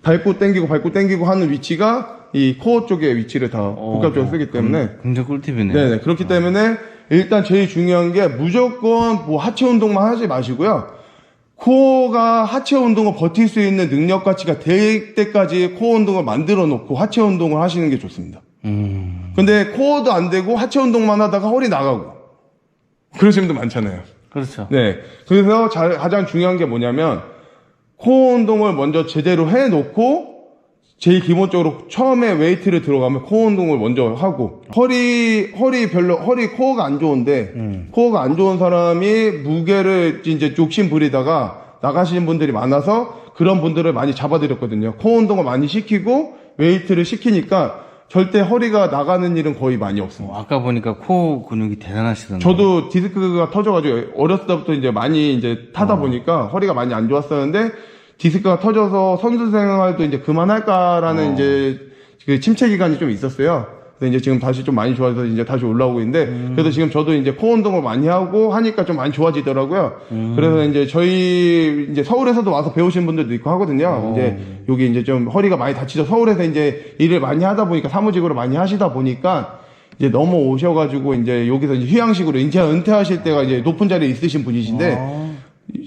밟고 당기고 하는 위치가 이 코어 쪽에 위치를 다 복합적으로 쓰기 때문에 굉장히 꿀팁이네요. 네네. 그렇기 때문에 일단 제일 중요한 게 무조건 뭐 하체 운동만 하지 마시고요. 코어가 하체 운동을 버틸 수 있는 능력 가치가 될 때까지 코어 운동을 만들어 놓고 하체 운동을 하시는 게 좋습니다. 근데 코어도 안 되고 하체 운동만 하다가 허리 나가고 그러시는 분들 많잖아요. 그렇죠. 네. 그래서 가장 중요한 게 뭐냐면 코어 운동을 먼저 제대로 해 놓고 제일 기본적으로 처음에 웨이트를 들어가면 코어 운동을 먼저 하고 허리 코어가 안 좋은데 코어가 안 좋은 사람이 무게를 이제 욕심 부리다가 나가시는 분들이 많아서 그런 분들을 많이 잡아드렸거든요. 코어 운동을 많이 시키고 웨이트를 시키니까 절대 허리가 나가는 일은 거의 많이 없습니다. 아까 보니까 코 근육이 대단하시던데. 저도 디스크가 터져가지고 어렸을 때부터 이제 많이 이제 타다 보니까 허리가 많이 안 좋았었는데 디스크가 터져서 선수 생활도 이제 그만할까라는 이제 그 침체 기간이 좀 있었어요. 근데 이제 지금 다시 좀 많이 좋아져서 이제 다시 올라오고 있는데 그래도 지금 저도 이제 코어 운동을 많이 하고 하니까 좀 많이 좋아지더라고요. 그래서 이제 저희 이제 서울에서도 와서 배우시는 분들도 있고 하거든요. 이제 여기 이제 좀 허리가 많이 다치죠. 서울에서 이제 일을 많이 하다 보니까 사무직으로 많이 하시다 보니까 이제 넘어오셔가지고 이제 여기서 이제 휴양식으로 이제 은퇴하실 때가 이제 높은 자리에 있으신 분이신데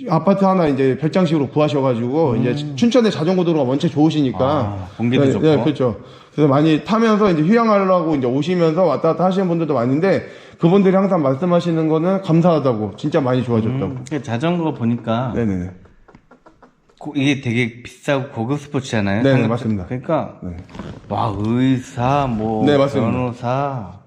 아파트 하나 이제 별장식으로 구하셔가지고 이제 춘천에 자전거 도로가 원체 좋으시니까 공기도 좋고. 네, 그렇죠. 그래서 많이 타면서 이제 휴양하려고 이제 오시면서 왔다 갔다 하시는 분들도 많은데 그분들이 항상 말씀하시는 거는 감사하다고 진짜 많이 좋아졌다고. 자전거 보니까 네네네. 이게 되게 비싸고 고급 스포츠잖아요. 네, 상급 맞습니다. 그러니까 네. 와 의사 뭐 네, 맞습니다. 변호사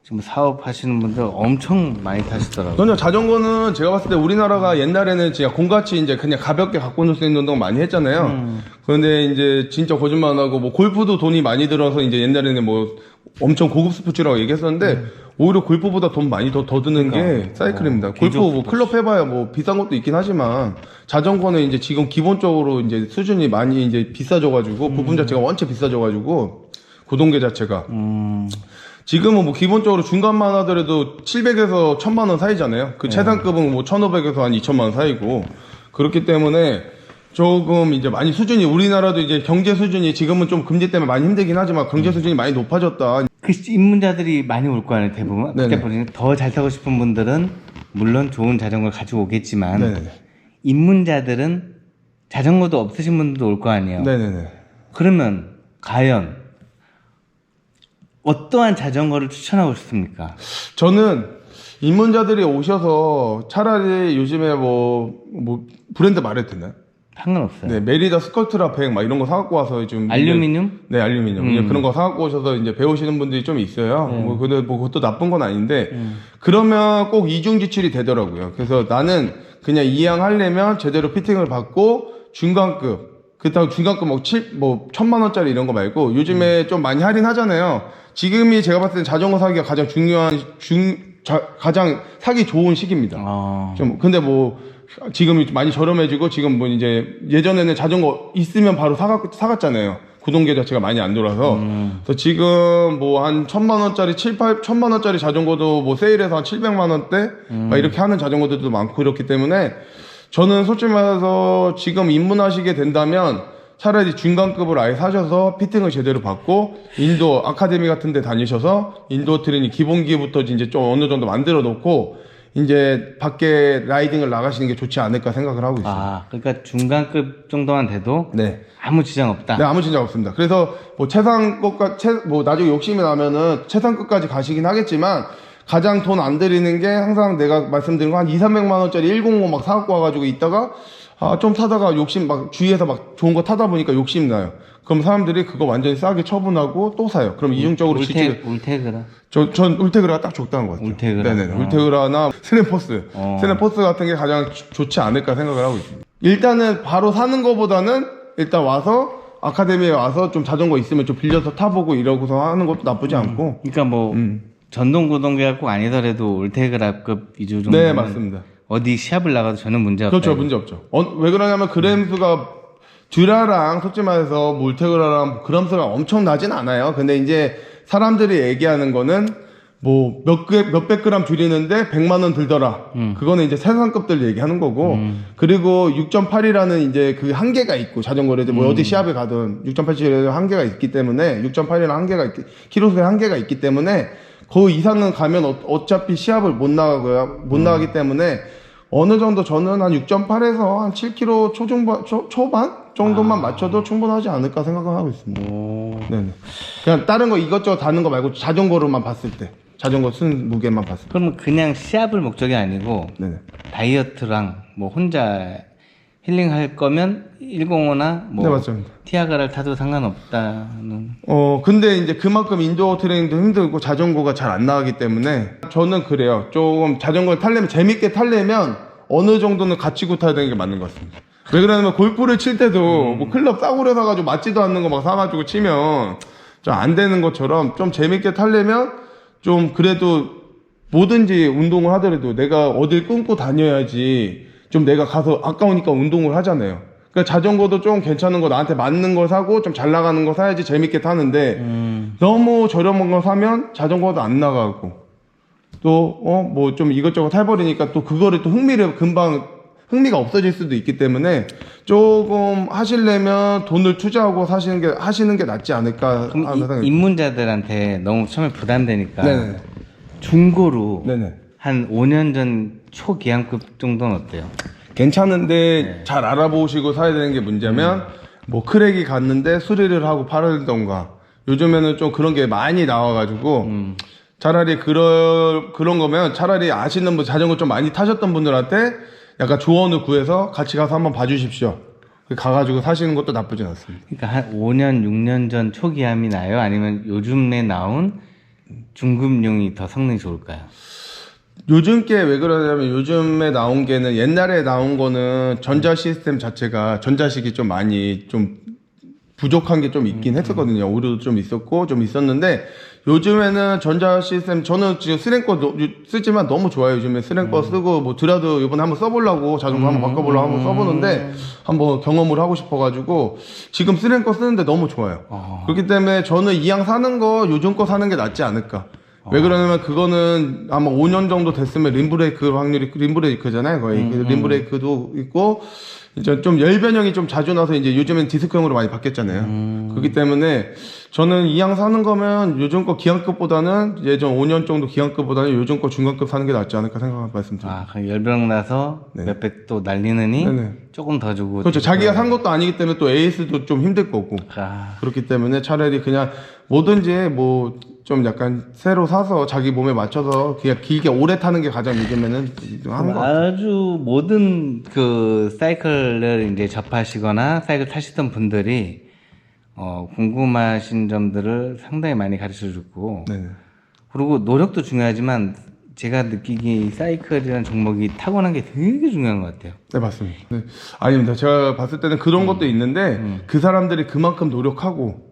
지금 사업하시는 분들 엄청 많이 타시더라고요. 그냥 자전거는 제가 봤을 때 우리나라가 옛날에는 진짜 공같이 이제 그냥 가볍게 갖고 놀 수 있는 운동 많이 했잖아요. 그런데 이제 진짜 거짓말 안 하고 뭐 골프도 돈이 많이 들어서 이제 옛날에는 뭐 엄청 고급 스포츠라고 얘기했었는데 오히려 골프보다 돈 많이 더 드는 게 사이클입니다. 골프 뭐 클럽 해봐야 뭐 비싼 것도 있긴 하지만 자전거는 이제 지금 기본적으로 이제 수준이 많이 이제 비싸져가지고 부품 자체가 원체 비싸져가지고 고동계 자체가 지금은 뭐 기본적으로 중간만 하더라도 700에서 1000만 원 사이잖아요. 그 최상급은 뭐 1500에서 한 2000만 원 사이고 그렇기 때문에 조금 이제 많이 수준이 우리나라도 이제 경제 수준이 지금은 좀 금리 때문에 많이 힘들긴 하지만 경제 수준이 많이 높아졌다. 그 입문자들이 많이 올 거 아니에요, 대부분. 그때 보니까 더 잘 타고 싶은 분들은 물론 좋은 자전거를 가지고 오겠지만 네네네. 입문자들은 자전거도 없으신 분들도 올 거 아니에요. 네네네. 그러면 과연 어떠한 자전거를 추천하고 싶습니까? 저는 입문자들이 오셔서 차라리 요즘에 뭐 브랜드 말해도 되나요? 상관없어요. 네, 메리다 스컬트라 100 막 이런 거 사갖고 와서 좀 알루미늄? 네, 알루미늄. 이제 그런 거 사갖고 오셔서 이제 배우시는 분들이 좀 있어요. 뭐 근데 뭐 그것도 나쁜 건 아닌데 그러면 꼭 이중 지출이 되더라고요. 그래서 나는 그냥 이양하려면 제대로 피팅을 받고 중간급 그렇다고 중간급 뭐 1000만 원짜리 이런 거 말고 요즘에 좀 많이 할인하잖아요. 지금이 제가 봤을 때 자전거 사기가 가장 중요한 가장 사기 좋은 시기입니다. 좀 근데 뭐 지금 많이 저렴해지고 지금 뭐 이제 예전에는 자전거 있으면 바로 사갔잖아요. 구동계 자체가 많이 안 돌아서. 그래서 지금 뭐 한 1000만 원짜리 1000만 원짜리 자전거도 뭐 세일해서 한 700만 원대 막 이렇게 하는 자전거들도 많고 그렇기 때문에 저는 솔직히 말해서 지금 입문하시게 된다면 차라리 중간급을 아예 사셔서 피팅을 제대로 받고 인도 아카데미 같은 데 다니셔서 인도 트레이닝 기본기부터 이제 좀 어느 정도 만들어 놓고 이제 밖에 라이딩을 나가시는 게 좋지 않을까 생각을 하고 있어요. 그러니까 중간급 정도만 돼도 네. 아무 지장 없다. 네, 아무 지장 없습니다. 그래서 뭐 뭐 나중에 욕심이 나면은 최상급까지 가시긴 하겠지만 가장 돈 안 들이는 게 항상 내가 말씀드린 거 한 200~300만 원짜리 105 막 사갖고 와가지고 있다가 좀 타다가 욕심 막 주위에서 막 좋은 거 타다 보니까 욕심 나요. 그럼 사람들이 그거 완전히 싸게 처분하고 또 사요. 그럼 이중적으로 울테그라. 전 울테그라가 딱 적당한 것 같아요. 울테그라? 네네. 울테그라나 스램포스. 스램포스 같은 게 가장 좋지 않을까 생각을 하고 있습니다. 일단은 바로 사는 거보다는 일단 와서 아카데미에 와서 좀 자전거 있으면 좀 빌려서 타보고 이러고서 하는 것도 나쁘지 않고. 그러니까 뭐 전동 구동계가 꼭 아니더라도 울테그라급 위주 정도. 네, 맞습니다. 어디 시합을 나가도 전혀 문제 없다. 그렇죠, 문제 없죠. 왜 그러냐면 그램수가 듀라랑 솔직히 말해서 뭐 울테그라랑 그램수가 엄청 나진 않아요. 근데 이제 사람들이 얘기하는 거는 뭐 몇백 그램 줄이는데 100만 원 들더라. 그거는 이제 세상급들 얘기하는 거고. 그리고 6.8이라는 이제 그 한계가 있고 자전거를 이제 뭐 어디 시합에 가든 6.8의 한계가 있기 때문에 6.8이라는 한계가 키로수의 한계가 있기 때문에 그 이상은 가면 어차피 시합을 못 나가고요. 못 나가기 때문에 어느 정도 저는 한 6.8에서 한 7km 초반 정도만 맞춰도 충분하지 않을까 생각을 하고 있습니다. 네네. 그냥 다른 거 이것저것 다는 거 말고 자전거로만 봤을 때. 자전거 쓴 무게만 봤을 때. 그러면 그냥 시합을 목적이 아니고 네네. 다이어트랑 뭐 혼자 힐링할 거면 105나 뭐 네, 맞습니다. 티아가를 타도 상관없다는. 근데 이제 그만큼 인도어 트레이닝도 힘들고 자전거가 잘 안 나가기 때문에 저는 그래요. 조금 자전거를 타려면 재밌게 타려면 어느 정도는 갖추고 타야 되는 게 맞는 것 같습니다. 왜 그러냐면 골프를 칠 때도 뭐 클럽 싸구려 사가지고 맞지도 않는 거 막 사가지고 치면 좀 안 되는 것처럼 좀 재밌게 타려면 좀 그래도 뭐든지 운동을 하더라도 내가 어딜 끊고 다녀야지 좀 내가 가서 아까우니까 운동을 하잖아요. 그러니까 자전거도 좀 괜찮은 거 나한테 맞는 거 사고 좀 잘 나가는 거 사야지 재밌게 타는데 너무 저렴한 거 사면 자전거도 안 나가고 또 뭐 좀 이것저것 해버리니까 또 그거를 또 흥미가 없어질 수도 있기 때문에 조금 하시려면 돈을 투자하고 하시는 게 낫지 않을까 하는 그럼 생각이 입문자들한테 너무 처음에 부담되니까 네네. 중고로 네네. 한 5년 전 초기한급 정도는 어때요? 괜찮은데 잘 알아보시고 사야 되는 게 문제면 뭐 크랙이 갔는데 수리를 하고 팔던가 요즘에는 좀 그런 게 많이 나와가지고 차라리 그런 거면 차라리 아시는 분 자전거 좀 많이 타셨던 분들한테 약간 조언을 구해서 같이 가서 한번 봐주십시오. 가가지고 사시는 것도 나쁘진 않습니다. 그러니까 한 5년, 6년 전 초기함이 나요? 아니면 요즘에 나온 중급용이 더 성능이 좋을까요? 요즘 게 왜 그러냐면 요즘에 나온 게는 옛날에 나온 거는 전자 시스템 자체가 전자식이 좀 많이 좀 부족한 게 좀 있긴 했었거든요. 오류도 좀 있었고 좀 있었는데 요즘에는 전자 시스템 저는 지금 스랭거 쓰지만 너무 좋아요. 요즘에 스랭거 쓰고 뭐 드라도 이번에 한번 써보려고 자전거 한번 바꿔보려고 한번 써보는데 한번 경험을 하고 싶어가지고 지금 스랭거 쓰는데 너무 좋아요. 그렇기 때문에 저는 이왕 사는 거 요즘 거 사는 게 낫지 않을까. 왜 그러냐면 그거는 아마 5년 정도 됐으면 림브레이크 확률이 림브레이크잖아요 거의 림브레이크도 있고 이제 좀 열변형이 좀 자주 나서 이제 요즘엔 디스크형으로 많이 바뀌었잖아요. 그렇기 때문에 저는 이왕 사는 거면 요즘 거 기한급보다는 예전 5년 정도 기한급보다는 요즘 거 중간급 사는 게 낫지 않을까 생각하는 말씀드립니다. 그럼 열병 나서 네. 몇백 또 날리느니 네네. 조금 더 주고. 그렇죠. 자기가 산 것도 아니기 때문에 또 AS도 좀 힘들 거고 그렇기 때문에 차라리 그냥 뭐든지 뭐 좀 약간 새로 사서 자기 몸에 맞춰서 그냥 길게 오래 타는 게 가장 요즘에는 하는 것 같아요. 아주 모든 그 사이클을 이제 접하시거나 사이클 타시던 분들이 궁금하신 점들을 상당히 많이 가르쳐 주고 네네. 그리고 노력도 중요하지만 제가 느끼기 사이클이라는 종목이 타고난 게 되게 중요한 것 같아요. 네, 맞습니다. 네. 아닙니다. 제가 봤을 때는 그런 것도 있는데 그 사람들이 그만큼 노력하고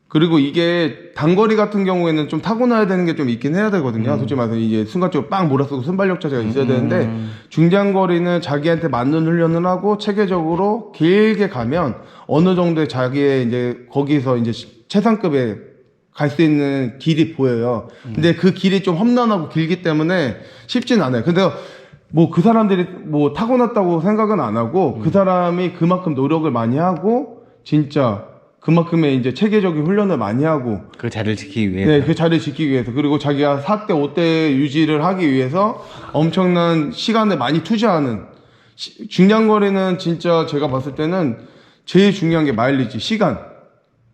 그리고 이게 단거리 같은 경우에는 좀 타고나야 되는 게 좀 있긴 해야 되거든요. 솔직히 말해서 이제 순간적으로 빵 몰아쓰고 순발력 자체가 있어야 되는데 중장거리는 자기한테 맞는 훈련을 하고 체계적으로 길게 가면 어느 정도의 자기의 이제 거기서 이제 최상급에 갈 수 있는 길이 보여요. 근데 그 길이 좀 험난하고 길기 때문에 쉽진 않아요. 근데 뭐 그 사람들이 뭐 타고났다고 생각은 안 하고 그 사람이 그만큼 노력을 많이 하고 진짜 그만큼의 이제 체계적인 훈련을 많이 하고 그 자리를 지키기 위해서. 네, 그 자리를 지키기 위해서 그리고 자기가 4대 5대 유지를 하기 위해서 엄청난 시간을 많이 투자하는 중량거리는 진짜 제가 봤을 때는 제일 중요한 게 마일리지 시간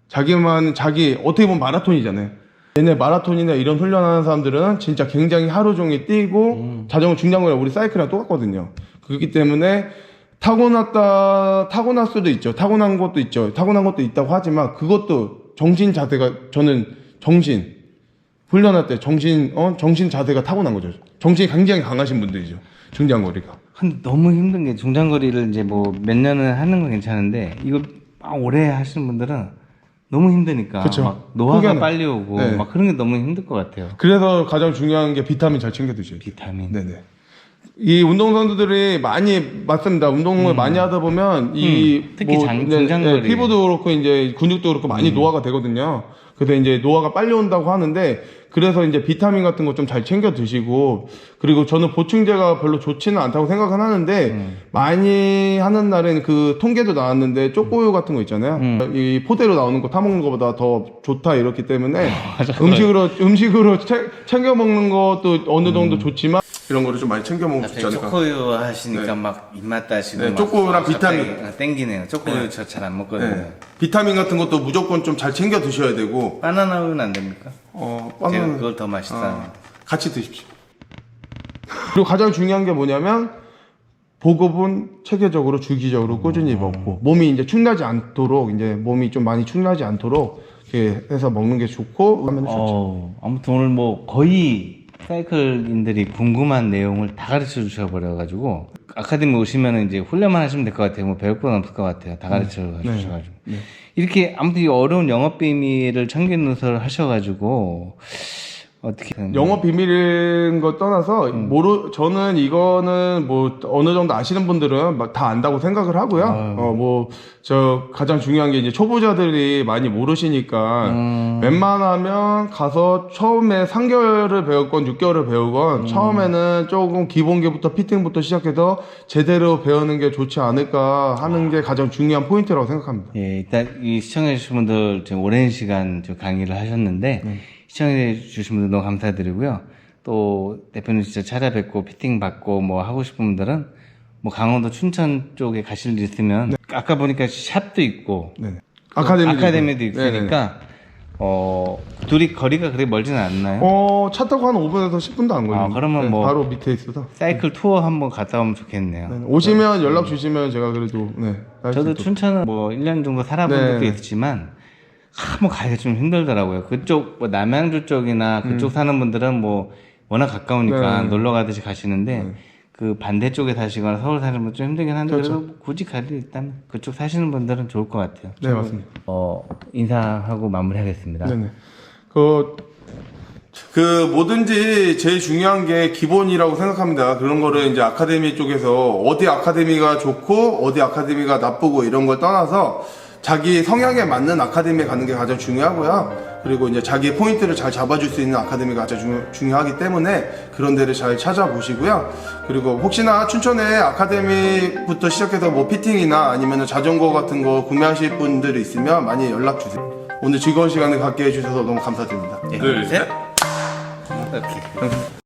자기 어떻게 보면 마라톤이잖아요. 얘네 마라톤이나 이런 훈련하는 사람들은 진짜 굉장히 하루 종일 뛰고 자전거 중량거리 우리 사이클이랑 똑같거든요. 그렇기 때문에 타고날 수도 있죠. 타고난 것도 있죠. 타고난 것도 있다고 하지만 그것도 정신 자세가 저는 훈련할 때 정신 자세가 타고난 거죠. 정신이 굉장히 강하신 분들이죠. 중장거리가. 근데 너무 힘든 게 중장거리를 이제 뭐 몇 년을 하는 건 괜찮은데 이거 막 오래 하시는 분들은 너무 힘드니까 그쵸. 막 노화가 포기하는. 빨리 오고 네. 막 그런 게 너무 힘들 것 같아요. 그래서 가장 중요한 게 비타민 잘 챙겨 드셔야 돼요. 비타민. 네네. 이 운동선수들이 맞습니다. 운동을 많이 하다 보면 특히 중장거리. 피부도 그렇고 이제 근육도 그렇고 많이 노화가 되거든요. 그래서 이제 노화가 빨리 온다고 하는데 그래서 이제 비타민 같은 거 좀 잘 챙겨 드시고 그리고 저는 보충제가 별로 좋지는 않다고 생각은 하는데 많이 하는 날은 그 통계도 나왔는데 쪼꼬우유 같은 거 있잖아요. 이 포대로 나오는 거 타먹는 것보다 더 좋다 이렇기 때문에 음식으로 챙겨 먹는 것도 어느 정도 좋지만 이런 거를 좀 많이 챙겨 먹으면 좋지 않을까. 초코우유 하시니까 네. 막 입맛 다시고 네, 막 초코우유랑 갑자기 비타민. 땡기네요. 초코우유 저 잘 안 먹거든요. 네. 비타민 같은 것도 무조건 좀 잘 챙겨 드셔야 되고 바나나 우유는 안 됩니까? 제가 빵은 그걸 더 맛있다. 같이 드십시오. 그리고 가장 중요한 게 뭐냐면 보급은 체계적으로 주기적으로 꾸준히 먹고 몸이 이제 축나지 않도록 이제 몸이 좀 많이 축나지 않도록 이렇게 해서 먹는 게 좋고 하면 좋죠. 아무튼 오늘 뭐 거의 사이클인들이 궁금한 내용을 다 가르쳐 주셔버려가지고 아카데미 오시면 이제 훈련만 하시면 될 것 같아요. 뭐 배울 건 없을 것 같아요. 다 가르쳐 주셔가지고 이렇게 아무튼 이 어려운 영업 비밀을 청기 누설 하셔가지고 어떻게 영업 비밀인 거 떠나서 저는 이거는 뭐 어느 정도 아시는 분들은 막 다 안다고 생각을 하고요. 뭐 저 가장 중요한 게 이제 초보자들이 많이 모르시니까 웬만하면 가서 처음에 3개월을 배웠건 6개월을 배우건 처음에는 조금 기본기부터 피팅부터 시작해서 제대로 배우는 게 좋지 않을까 하는 게 가장 중요한 포인트라고 생각합니다. 예, 일단 이 시청해 주신 분들 지금 오랜 시간 좀 강의를 하셨는데 시청해 주신 분들 너무 감사드리고요. 또 대표님 진짜 찾아뵙고 피팅 받고 뭐 하고 싶은 분들은 뭐 강원도 춘천 쪽에 가실 일 있으면 아까 보니까 샵도 있고 네. 아카데미도 있고. 있으니까 둘이 거리가 그렇게 멀지는 않나요? 차 타고 한 5분에서 10분도 안 걸립니다. 그러면 뭐 바로 밑에 있어서. 사이클 투어 한번 갔다 오면 좋겠네요. 오시면 연락 주시면 제가 그래도 할 수 저도 있도록. 춘천은 뭐 1년 정도 살아본 적도 있지만 한번 가기가 좀 힘들더라고요. 그쪽 뭐 남양주 쪽이나 그쪽 사는 분들은 뭐 워낙 가까우니까 놀러 가듯이 가시는데 그 반대쪽에 사시거나 서울 사시는 분들 좀 힘들긴 한데 그래도 굳이 갈 일 있다면 그쪽 사시는 분들은 좋을 것 같아요. 네, 맞습니다. 인사하고 마무리하겠습니다. 네네. 뭐든지 제일 중요한 게 기본이라고 생각합니다. 그런 거를 이제 아카데미 쪽에서 어디 아카데미가 좋고 어디 아카데미가 나쁘고 이런 걸 떠나서 자기 성향에 맞는 아카데미에 가는 게 가장 중요하고요. 그리고 이제 자기의 포인트를 잘 잡아줄 수 있는 아카데미가 가장 중요하기 때문에 그런 데를 잘 찾아보시고요. 그리고 혹시나 춘천에 아카데미부터 시작해서 뭐 피팅이나 아니면 자전거 같은 거 구매하실 분들이 있으면 많이 연락 주세요. 오늘 즐거운 시간을 갖게 해주셔서 너무 감사드립니다. 둘, 셋. 오케이.